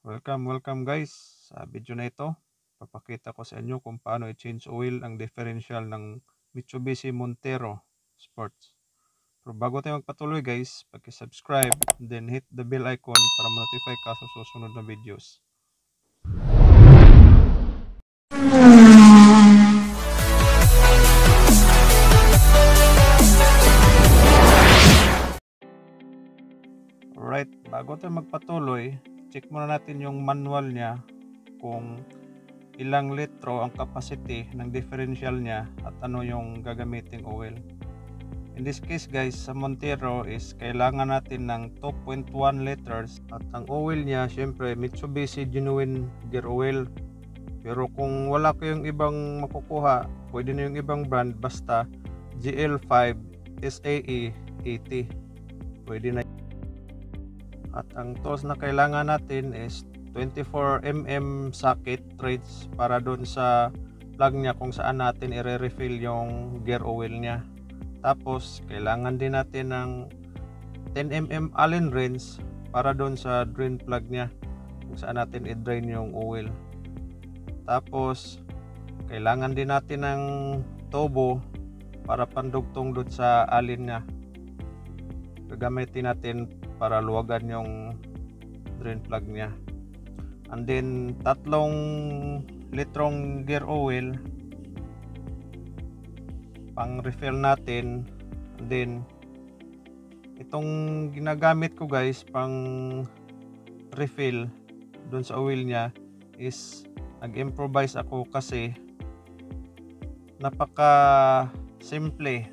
Welcome guys. Sa video na ito, papakita ko sa inyo kung paano i-change oil ang differential ng Mitsubishi Montero Sports. Pero bago tayo magpatuloy guys, paki-subscribe, then hit the bell icon para ma-notify ka sa susunod na videos. Alright, bago tayo magpatuloy, check muna natin yung manual niya kung ilang litro ang capacity ng differential niya at ano yung gagamiting oil. In this case guys, sa Montero is kailangan natin ng 2.1 liters at ang oil niya syempre Mitsubishi Genuine Gear Oil. Pero kung wala kayong ibang makukuha, pwede na yung ibang brand basta GL5 SAE 80. Pwede na. At ang tools na kailangan natin is 24mm socket threads para doon sa plug niya kung saan natin i-refill yung gear oil niya. Tapos kailangan din natin ng 10mm Allen wrench para doon sa drain plug niya kung saan natin i-drain yung oil. Tapos kailangan din natin ng turbo para pandugtong doon sa allen niya. Gagamitin natin para luwagan yung drain plug niya. And then 3 litrong gear oil pang refill natin. And then itong ginagamit ko guys pang refill dun sa oil niya is nag-improvise ako kasi napaka simple,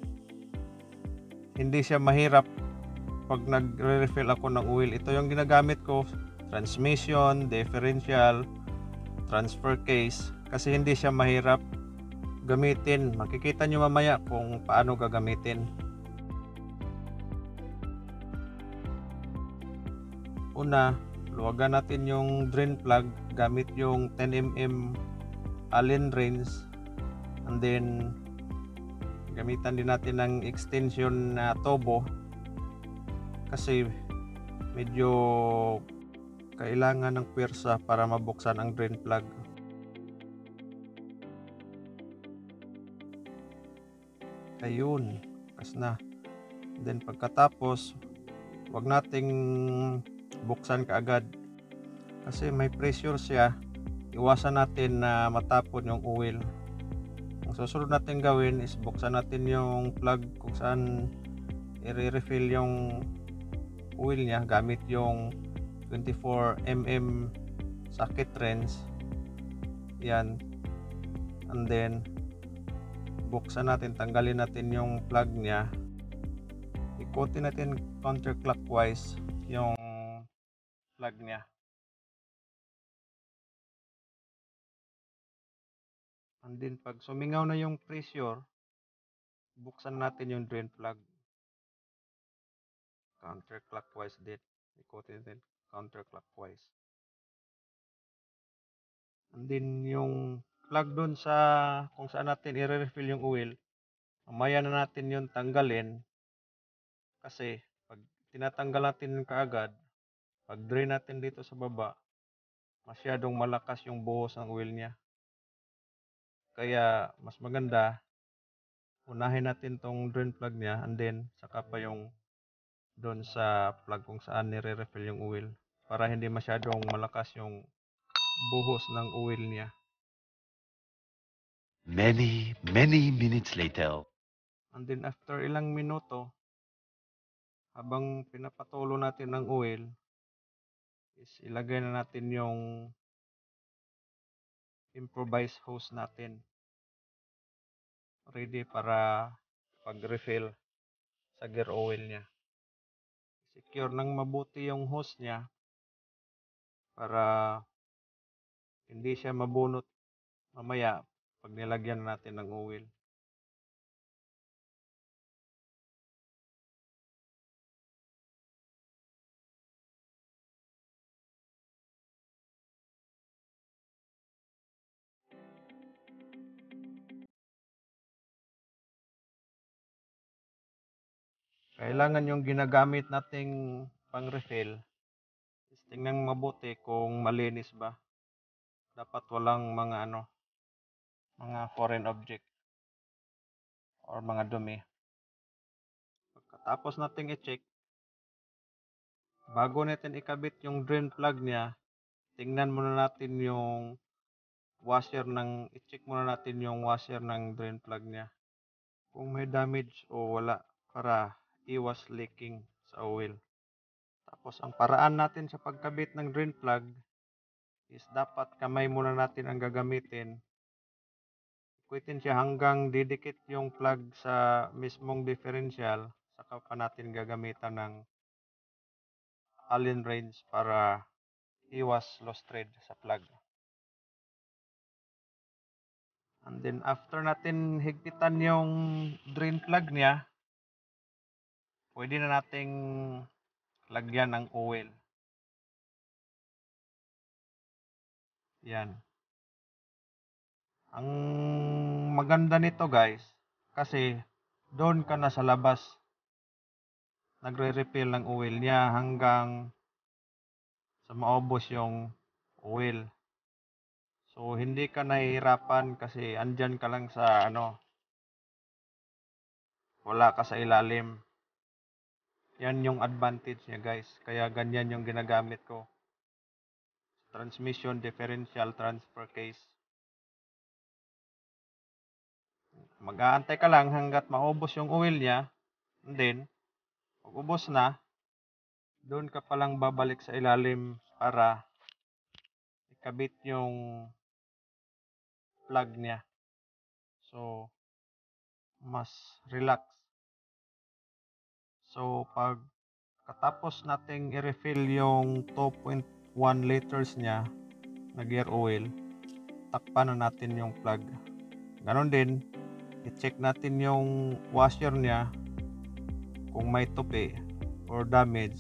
hindi siya mahirap pag nagre-refill ako ng oil. Ito yung ginagamit ko, transmission, differential, transfer case, kasi hindi siya mahirap gamitin. Makikita nyo mamaya kung paano gagamitin. Una, luwagan natin yung drain plug gamit yung 10mm Allen wrench, and then gamitan din natin ng extension na turbo kasi medyo kailangan ng pwersa para mabuksan ang drain plug. Ayun, bukas na. Then pagkatapos, wag nating buksan kaagad kasi may pressure siya. Iwasan natin na matapon yung oil. Ang susunod natin gawin is buksan natin yung plug kung saan i-refill yung oil niya gamit yung 24mm socket wrench. Yan. And then buksan natin, tanggalin natin yung plug niya, ikutin natin counterclockwise yung plug niya, and then pag sumingaw na yung pressure, buksan natin yung drain plug counterclockwise din, ikutin natin counterclockwise, and then yung plug dun sa kung saan natin i-refill yung oil, mamaya na natin yung tanggalin kasi pag tinatanggal natin kaagad, pag drain natin dito sa baba, masyadong malakas yung buhos ng oil niya. Kaya mas maganda unahin natin tong drain plug niya, and then saka pa yung doon sa plug kung saan nire-refill yung oil para hindi masyadong malakas yung buhos ng oil niya. Many minutes later. And then after ilang minuto, habang pinapatulo natin ng oil, is ilagay na natin yung improvised hose natin ready para pag-refill sa gear oil niya. Secure ng mabuti yung hose niya para hindi siya mabunot mamaya pag nilagyan natin ng oil. Kailangan yung ginagamit nating pang refill is tingnan mabuti kung malinis ba. Dapat walang mga mga foreign object or mga dumi. Pagkatapos nating i-check, bago natin ikabit yung drain plug niya, tingnan muna natin yung i-check muna natin yung washer ng drain plug niya. Kung may damage o wala, para iwas leaking sa oil. Tapos ang paraan natin sa pagkabit ng drain plug is dapat kamay muna natin ang gagamitin. Ikutin siya hanggang didikit yung plug sa mismong differential, saka pa natin gagamitan ng Allen wrench para iwas loose thread sa plug. And then after natin higpitan yung drain plug niya, pwede na nating lagyan ng oil. Yan. Ang maganda nito guys, kasi doon ka na sa labas nagre-refill ng oil niya hanggang sa maubos yung oil. So hindi ka nahihirapan kasi andyan ka lang sa wala ka sa ilalim. Yan yung advantage niya guys. Kaya ganyan yung ginagamit ko. Transmission differential transfer case. Mag-aantay ka lang hanggat maubos yung oil niya. And then, pag ubos na, doon ka palang babalik sa ilalim para ikabit yung plug niya. So, mas relax. So, pag katapos nating i-refill yung 2.1 liters niya na gear oil, takpan na natin yung plug. Ganon din, i-check natin yung washer niya kung may tupi or damage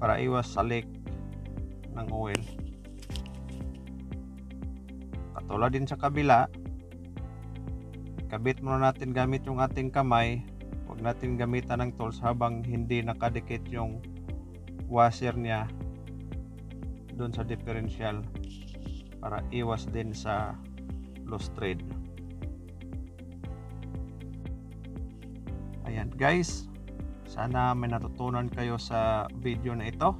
para iwas sa leak ng oil. Katulad din sa kabila, kabit muna natin gamit yung ating kamay. Huwag natin gamitan ng tools habang hindi nakadikit yung washer niya doon sa differential para iwas din sa loose thread. Ayan guys, sana may natutunan kayo sa video na ito.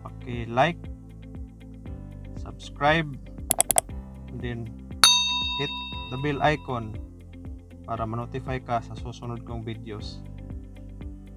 Paki-like, subscribe, and then hit the bell icon para ma-notify ka sa susunod kong videos.